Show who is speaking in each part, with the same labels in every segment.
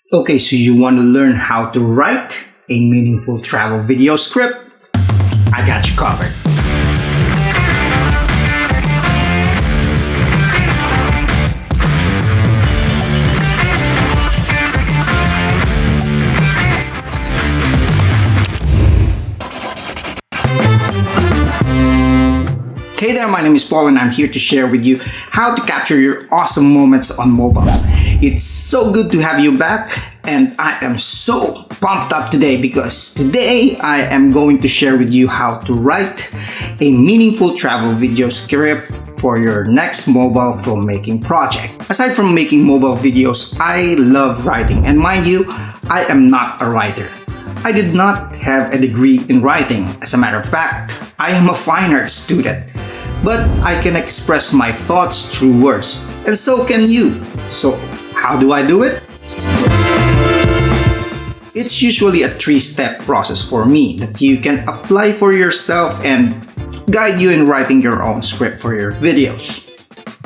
Speaker 1: Okay, so you want to learn how to write a meaningful travel video script? I got you covered. Hey there, my name is Paul and I'm here to share with you how to capture your awesome moments on mobile. It's so good to have you back and I am so pumped up today because today I am going to share with you how to write a meaningful travel video script for your next mobile filmmaking project. Aside from making mobile videos, I love writing, and mind you, I am not a writer. I did not have a degree in writing. As a matter of fact, I am a fine arts student. But I can express my thoughts through words, and so can you. So, how do I do it? It's usually a 3-step process for me that you can apply for yourself and guide you in writing your own script for your videos.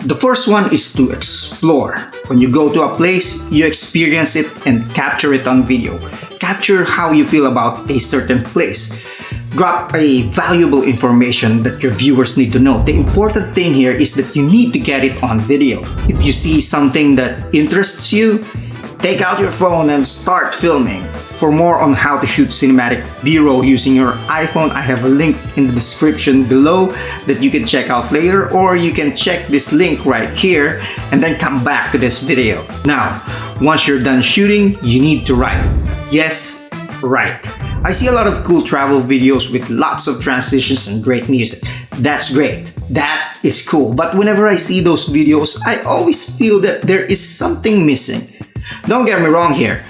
Speaker 1: The first one is to explore. When you go to a place, you experience it and capture it on video. Capture how you feel about a certain place. Drop a valuable information that your viewers need to know. The important thing here is that you need to get it on video. If you see something that interests you, take out your phone and start filming. For more on how to shoot cinematic B-roll using your iPhone, I have a link in the description below that you can check out later, or you can check this link right here and then come back to this video. Now, once you're done shooting, you need to write. Yes, write. I see a lot of cool travel videos with lots of transitions and great music. That's great. That is cool. But whenever I see those videos, I always feel that there is something missing. Don't get me wrong here.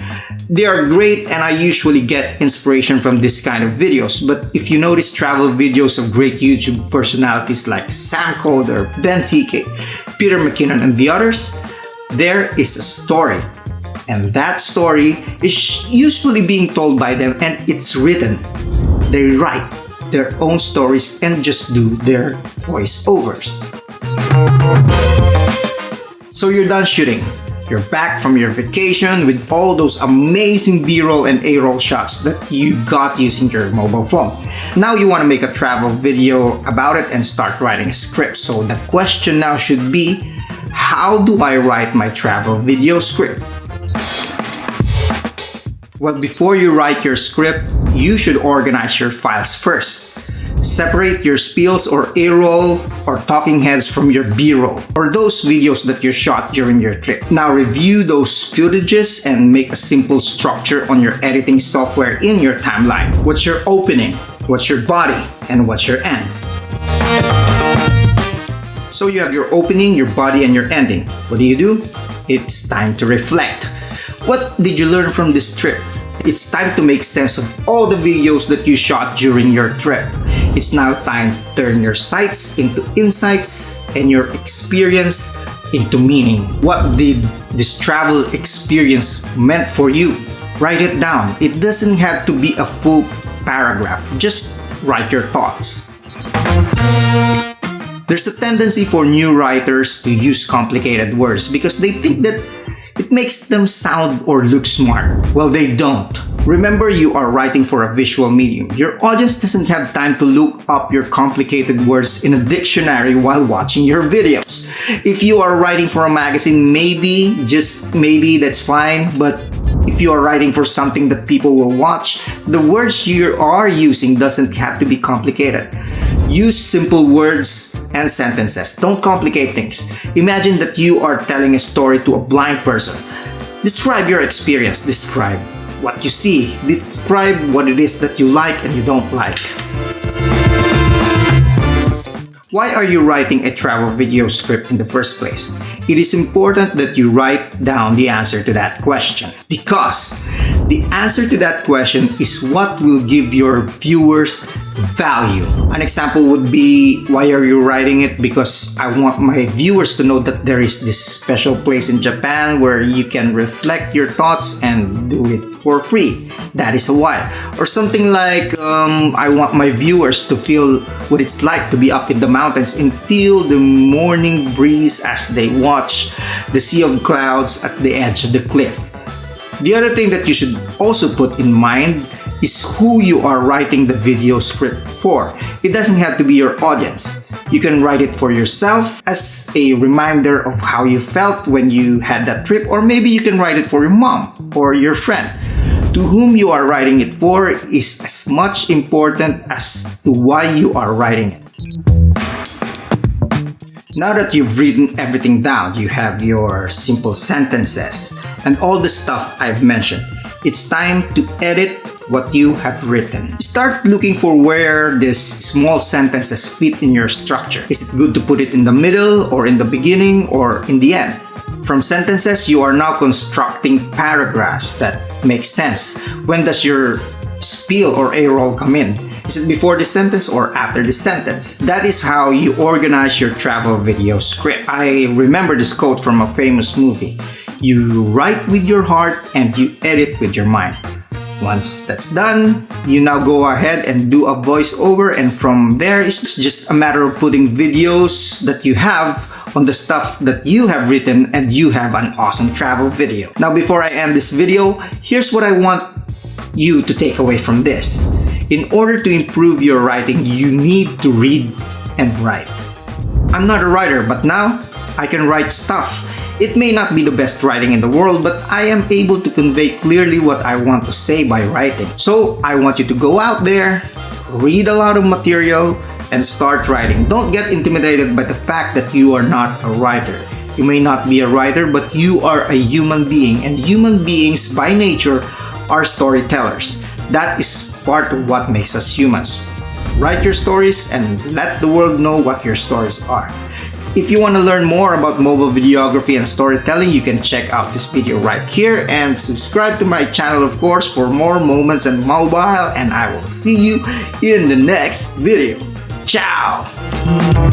Speaker 1: They are great and I usually get inspiration from this kind of videos. But if you notice travel videos of great YouTube personalities like Sam Code or Ben TK, Peter McKinnon and the others, there is a story. And that story is usually being told by them and it's written. They write their own stories and just do their voiceovers. So you're done shooting. You're back from your vacation with all those amazing B-roll and A-roll shots that you got using your mobile phone. Now you want to make a travel video about it and start writing a script. So the question now should be, how do I write my travel video script? Well, before you write your script, you should organize your files first. Separate your spills or A-roll or talking heads from your B-roll or those videos that you shot during your trip. Now review those footages and make a simple structure on your editing software in your timeline. What's your opening? What's your body? And what's your end? So you have your opening, your body, and your ending. What do? It's time to reflect. What did you learn from this trip? It's time to make sense of all the videos that you shot during your trip. It's now time to turn your sights into insights and your experience into meaning. What did this travel experience meant for you? Write it down. It doesn't have to be a full paragraph. Just write your thoughts. There's a tendency for new writers to use complicated words because they think that it makes them sound or look smart. Well, they don't. Remember, you are writing for a visual medium. Your audience doesn't have time to look up your complicated words in a dictionary while watching your videos. If you are writing for a magazine, maybe, just maybe, that's fine. But if you are writing for something that people will watch, the words you are using doesn't have to be complicated. Use simple words and sentences. Don't complicate things. Imagine that you are telling a story to a blind person. Describe your experience. Describe what you see. Describe what it is that you like and you don't like. Why are you writing a travel video script in the first place? It is important that you write down the answer to that question because the answer to that question is what will give your viewers value. An example would be, why are you writing it? Because I want my viewers to know that there is this special place in Japan where you can reflect your thoughts and do it for free. That is a why. Or something like, I want my viewers to feel what it's like to be up in the mountains and feel the morning breeze as they watch the sea of clouds at the edge of the cliff. The other thing that you should also put in mind is who you are writing the video script for. It doesn't have to be your audience. You can write it for yourself as a reminder of how you felt when you had that trip, or maybe you can write it for your mom or your friend. To whom you are writing it for is as much important as to why you are writing it. Now that you've written everything down, you have your simple sentences and all the stuff I've mentioned, it's time to edit what you have written. Start looking for where these small sentences fit in your structure. Is it good to put it in the middle, or in the beginning, or in the end? From sentences, you are now constructing paragraphs that make sense. When does your spiel or A-roll come in? Is it before the sentence or after the sentence? That is how you organize your travel video script. I remember this quote from a famous movie. You write with your heart and you edit with your mind. Once that's done, you now go ahead and do a voiceover, and from there it's just a matter of putting videos that you have on the stuff that you have written, and you have an awesome travel video. Now, before I end this video, here's what I want you to take away from this. In order to improve your writing, you need to read and write. I'm not a writer, but now I can write stuff. It may not be the best writing in the world, but I am able to convey clearly what I want to say by writing. So I want you to go out there, read a lot of material, and start writing. Don't get intimidated by the fact that you are not a writer. You may not be a writer, but you are a human being, and human beings by nature are storytellers. That is part of what makes us humans. Write your stories and let the world know what your stories are. If you want to learn more about mobile videography and storytelling, you can check out this video right here and subscribe to my channel, of course, for more moments in mobile, and I will see you in the next video. Ciao!